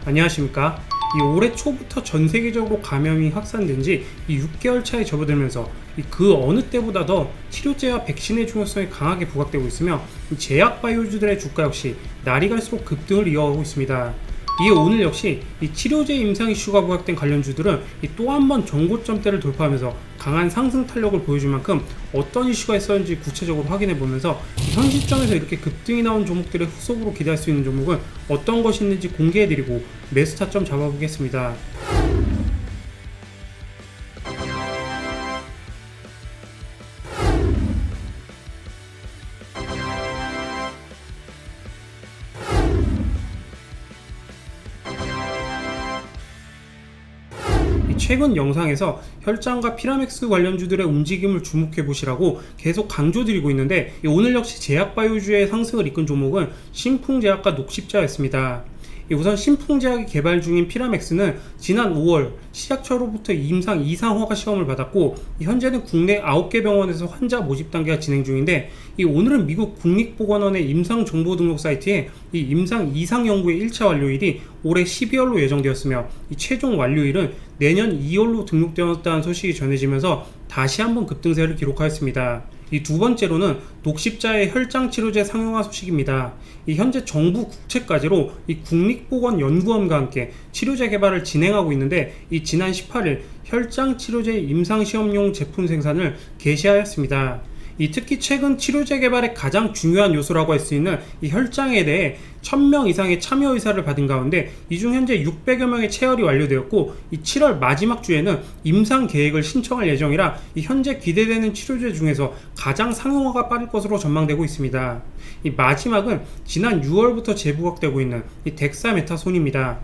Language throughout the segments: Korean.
안녕하십니까. 이 올해 초부터 전 세계적으로 감염이 확산된 지 이 6개월 차에 접어들면서 그 어느 때보다 더 치료제와 백신의 중요성이 강하게 부각되고 있으며 이 제약 바이오주들의 주가 역시 날이 갈수록 급등을 이어가고 있습니다. 이에 오늘 역시 이 치료제 임상 이슈가 부각된 관련주들은 또 한 번 전고점대를 돌파하면서 강한 상승 탄력을 보여줄 만큼 어떤 이슈가 있었는지 구체적으로 확인해 보면서 현 시점에서 이렇게 급등이 나온 종목들의 후속으로 기대할 수 있는 종목은 어떤 것이 있는지 공개해 드리고 매수 타점 잡아보겠습니다. 최근 영상에서 혈장과 피라맥스 관련주들의 움직임을 주목해 보시라고 계속 강조드리고 있는데 오늘 역시 제약바이오주의 상승을 이끈 종목은 신풍제약과 녹십자였습니다. 우선 신풍제약이 개발 중인 피라맥스는 지난 5월 시작처로부터 임상 2상 허가 시험을 받았고 현재는 국내 9개 병원에서 환자 모집 단계가 진행 중인데 오늘은 미국 국립보건원의 임상정보등록 사이트에 이 임상 2상 연구의 1차 완료일이 올해 12월로 예정되었으며 최종 완료일은 내년 2월로 등록되었다는 소식이 전해지면서 다시 한번 급등세를 기록하였습니다. 두 번째로는 녹십자의 혈장치료제 상용화 소식입니다. 현재 정부 국채까지로 국립보건연구원과 함께 치료제 개발을 진행하고 있는데 지난 18일 혈장치료제 임상시험용 제품 생산을 개시하였습니다. 특히 최근 치료제 개발의 가장 중요한 요소라고 할 수 있는 혈장에 대해 1000명 이상의 참여 의사를 받은 가운데 이 중 현재 600여 명의 채열이 완료되었고 7월 마지막 주에는 임상 계획을 신청할 예정이라 현재 기대되는 치료제 중에서 가장 상용화가 빠를 것으로 전망되고 있습니다. 마지막은 지난 6월부터 재부각되고 있는 덱사메타손입니다.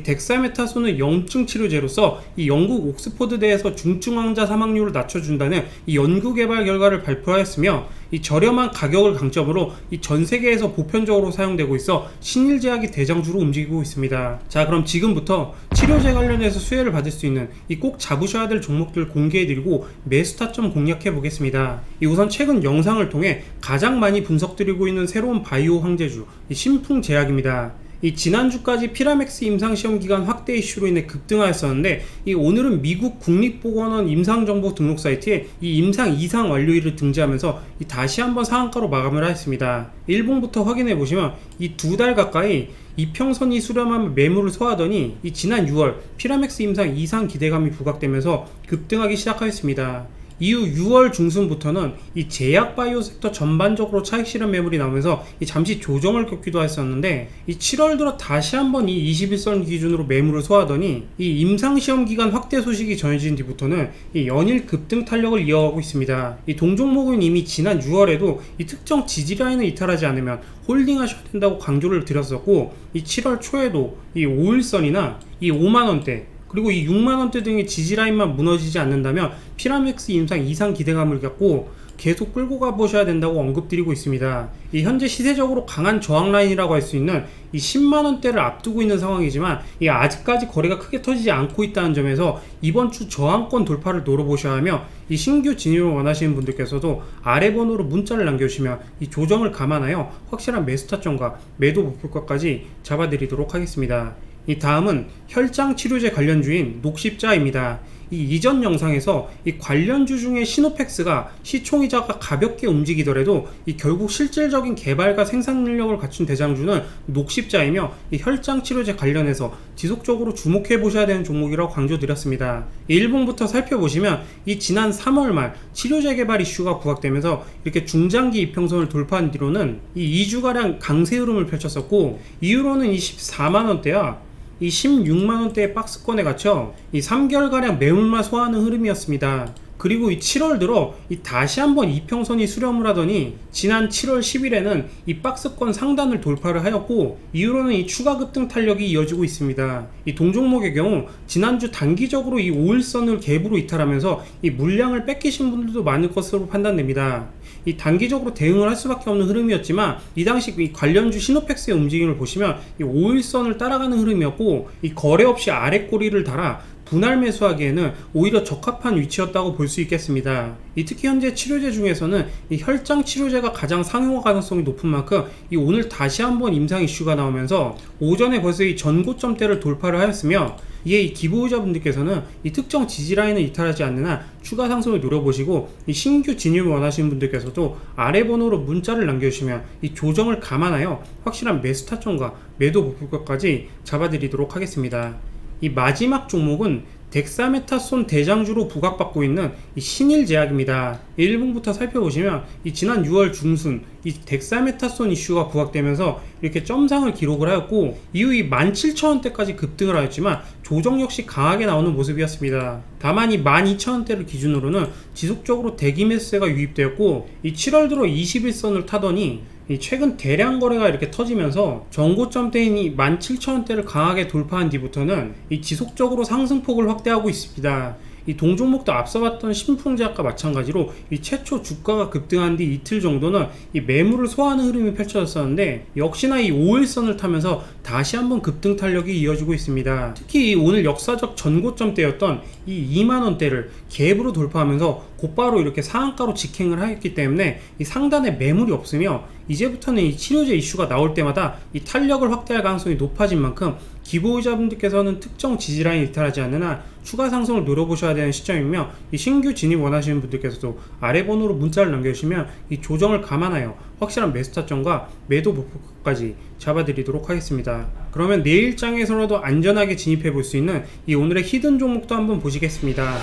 덱사메타손은 염증 치료제로서 영국 옥스퍼드대에서 중증 환자 사망률을 낮춰준다는 연구 개발 결과를 발표하였으며 저렴한 가격을 강점으로 전 세계에서 보편적으로 사용되고 있어 신일제약이 대장주로 움직이고 있습니다. 자, 그럼 지금부터 치료제 관련해서 수혜를 받을 수 있는 꼭 잡으셔야 될 종목들 공개해드리고 매수 타점 공략해 보겠습니다. 우선 최근 영상을 통해 가장 많이 분석드리고 있는 새로운 바이오 황제주 신풍제약입니다. 지난주까지 피라맥스 임상시험 기간 확대 이슈로 인해 급등하였었는데 오늘은 미국 국립보건원 임상정보 등록 사이트에 임상 2상 완료일을 등재하면서 다시 한번 상한가로 마감을 하였습니다. 일봉부터 확인해 보시면 2달 가까이 이평선이 수렴한 매물을 소화하더니 지난 6월 피라맥스 임상 2상 기대감이 부각되면서 급등하기 시작하였습니다. 이후 6월 중순부터는 제약 바이오 섹터 전반적으로 차익 실현 매물이 나오면서 잠시 조정을 겪기도 했었는데 7월 들어 다시 한번 21선 기준으로 매물을 소화하더니 임상시험 기간 확대 소식이 전해진 뒤부터는 연일 급등 탄력을 이어가고 있습니다. 동종목은 이미 지난 6월에도 특정 지지라인을 이탈하지 않으면 홀딩하셔야 된다고 강조를 드렸었고 7월 초에도 5일선이나 5만원대 그리고 6만원대 등의 지지라인만 무너지지 않는다면 피라맥스 임상 2상 기대감을 갖고 계속 끌고 가보셔야 된다고 언급드리고 있습니다. 현재 시세적으로 강한 저항 라인이라고 할 수 있는 10만원대를 앞두고 있는 상황이지만 아직까지 거래가 크게 터지지 않고 있다는 점에서 이번 주 저항권 돌파를 노려보셔야 하며 신규 진입을 원하시는 분들께서도 아래 번호로 문자를 남겨주시면 조정을 감안하여 확실한 매수 타점과 매도 목표가까지 잡아드리도록 하겠습니다. 다음은 혈장 치료제 관련주인 녹십자입니다. 이전 영상에서 관련주 중에 시노펙스가 시총이자가 가볍게 움직이더라도 결국 실질적인 개발과 생산 능력을 갖춘 대장주는 녹십자이며 혈장 치료제 관련해서 지속적으로 주목해 보셔야 되는 종목이라고 강조드렸습니다. 일봉부터 살펴보시면 지난 3월 말 치료제 개발 이슈가 부각되면서 이렇게 중장기 이평선을 돌파한 뒤로는 2주가량 강세 흐름을 펼쳤었고 이후로는 14만원대야 16만원대의 박스권에 갇혀 3개월가량 매물만 소화하는 흐름이었습니다. 그리고 7월 들어 다시 한번 이평선이 수렴을 하더니 지난 7월 10일에는 박스권 상단을 돌파를 하였고 이후로는 추가 급등 탄력이 이어지고 있습니다. 동종목의 경우 지난주 단기적으로 5일선을 갭으로 이탈하면서 물량을 뺏기신 분들도 많을 것으로 판단됩니다. 이 단기적으로 대응을 할 수밖에 없는 흐름이었지만 이 당시 이 관련주 시노펙스의 움직임을 보시면 이 5일선을 따라가는 흐름이었고 이 거래 없이 아래 꼬리를 달아 분할 매수하기에는 오히려 적합한 위치였다고 볼 수 있겠습니다. 특히 현재 치료제 중에서는 이 혈장 치료제가 가장 상용화 가능성이 높은 만큼 오늘 다시 한번 임상 이슈가 나오면서 오전에 벌써 이 전고점대를 돌파를 하였으며, 이에 이 기보유자분들께서는 이 특정 지지라인을 이탈하지 않는 한 추가 상승을 노려보시고, 이 신규 진입을 원하시는 분들께서도 아래 번호로 문자를 남겨주시면 이 조정을 감안하여 확실한 매수 타점과 매도 목표가까지 잡아드리도록 하겠습니다. 이 마지막 종목은 덱사메타손 대장주로 부각받고 있는 이 신일제약입니다. 1분부터 살펴보시면 이 지난 6월 중순 이 덱사메타손 이슈가 부각되면서 이렇게 점상을 기록을 하였고, 이후 이 17,000원대까지 급등을 하였지만 조정 역시 강하게 나오는 모습이었습니다. 다만 이 12,000원대를 기준으로는 지속적으로 대기 매수세가 유입되었고, 이 7월 들어 21선을 타더니 최근 대량 거래가 이렇게 터지면서 전고점대인 이 17,000원대를 강하게 돌파한 뒤부터는 이 지속적으로 상승폭을 확대하고 있습니다. 이 동종목도 앞서 봤던 신풍제약과 마찬가지로 이 최초 주가가 급등한 뒤 이틀 정도는 이 매물을 소화하는 흐름이 펼쳐졌었는데, 역시나 이 5일선을 타면서 다시 한번 급등 탄력이 이어지고 있습니다. 특히 오늘 역사적 전고점대였던 이 2만원대를 갭으로 돌파하면서 곧바로 이렇게 상한가로 직행을 하였기 때문에 이 상단에 매물이 없으며, 이제부터는 이 치료제 이슈가 나올 때마다 이 탄력을 확대할 가능성이 높아진 만큼 기보유자분들께서는 특정 지지라인 이탈하지 않는 한 추가 상승을 노려보셔야 되는 시점이며, 이 신규 진입 원하시는 분들께서도 아래 번호로 문자를 남겨주시면 이 조정을 감안하여 확실한 매수 타점과 매도 목표까지 잡아드리도록 하겠습니다. 그러면 내일장에서라도 안전하게 진입해 볼 수 있는 이 오늘의 히든 종목도 한번 보시겠습니다.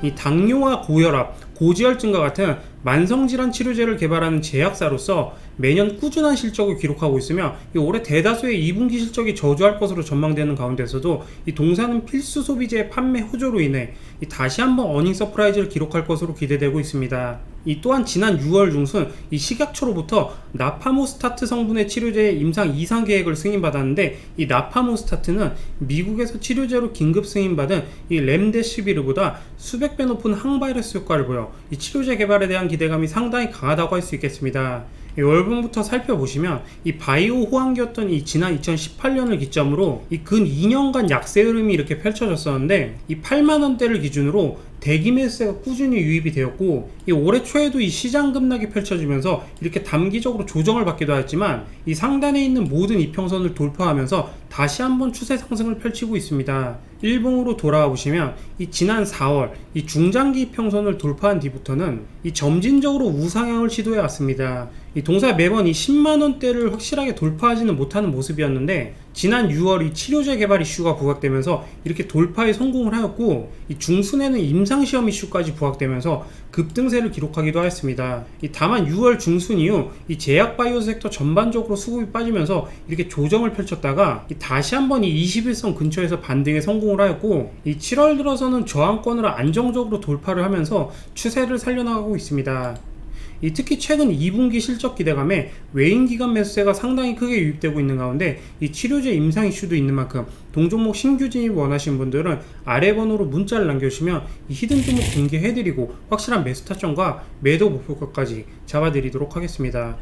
이 당뇨와 고혈압, 고지혈증과 같은 만성질환 치료제를 개발하는 제약사로서 매년 꾸준한 실적을 기록하고 있으며, 올해 대다수의 2분기 실적이 저조할 것으로 전망되는 가운데서도 이 동사는 필수 소비재의 판매 호조로 인해 다시 한번 어닝 서프라이즈를 기록할 것으로 기대되고 있습니다. 또한 지난 6월 중순 이 식약처로부터 나파모스타트 성분의 치료제의 임상 2상 계획을 승인받았는데, 이 나파모스타트는 미국에서 치료제로 긴급 승인받은 이 렘데시비르보다 수백 배 높은 항바이러스 효과를 보여 이 치료제 개발에 대한 기대감이 상당히 강하다고 할 수 있겠습니다. 월분부터 살펴보시면 이 바이오 호황기였던 이 지난 2018년을 기점으로 이 근 2년간 약세 흐름이 이렇게 펼쳐졌었는데, 이 8만원대를 기준으로 대기 매수세가 꾸준히 유입이 되었고, 이 올해 초에도 이 시장 급락이 펼쳐지면서 이렇게 단기적으로 조정을 받기도 하였지만, 이 상단에 있는 모든 이평선을 돌파하면서 다시 한번 추세 상승을 펼치고 있습니다. 일봉으로 돌아와 보시면 이 지난 4월 이 중장기 이평선을 돌파한 뒤부터는 이 점진적으로 우상향을 시도해 왔습니다. 이 동사 매번 이 10만원대를 확실하게 돌파하지는 못하는 모습이었는데, 지난 6월 이 치료제 개발 이슈가 부각되면서 이렇게 돌파에 성공을 하였고, 이 중순에는 임상시험 이슈까지 부각되면서 급등세를 기록하기도 하였습니다. 다만 6월 중순 이후 이 제약 바이오 섹터 전반적으로 수급이 빠지면서 이렇게 조정을 펼쳤다가 다시 한번 이 21선 근처에서 반등에 성공을 하였고, 이 7월 들어서는 저항권을 안정적으로 돌파를 하면서 추세를 살려나가고 있습니다. 특히 최근 2분기 실적 기대감에 외인기관 매수세가 상당히 크게 유입되고 있는 가운데 이 치료제 임상 이슈도 있는 만큼 동종목 신규 진입 원하시는 분들은 아래 번호로 문자를 남겨주시면 이 히든 종목 공개해드리고 확실한 매수 타점과 매도 목표가까지 잡아드리도록 하겠습니다.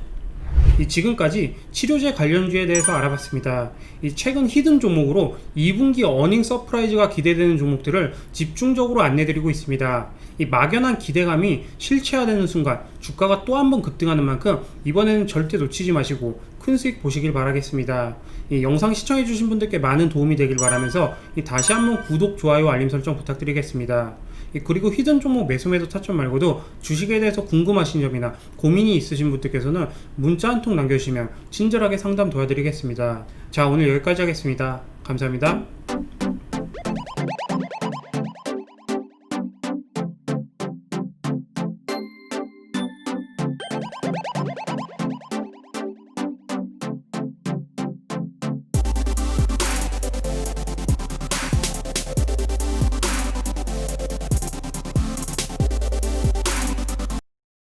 지금까지 치료제 관련주에 대해서 알아봤습니다. 최근 히든 종목으로 2분기 어닝 서프라이즈가 기대되는 종목들을 집중적으로 안내드리고 있습니다. 막연한 기대감이 실체화되는 순간 주가가 또 한 번 급등하는 만큼 이번에는 절대 놓치지 마시고 큰 수익 보시길 바라겠습니다. 영상 시청해주신 분들께 많은 도움이 되길 바라면서 다시 한번 구독, 좋아요, 알림 설정 부탁드리겠습니다. 그리고 히든 종목 매수매도 타점 말고도 주식에 대해서 궁금하신 점이나 고민이 있으신 분들께서는 문자 한 통 남겨주시면 친절하게 상담 도와드리겠습니다. 자, 오늘 여기까지 하겠습니다. 감사합니다.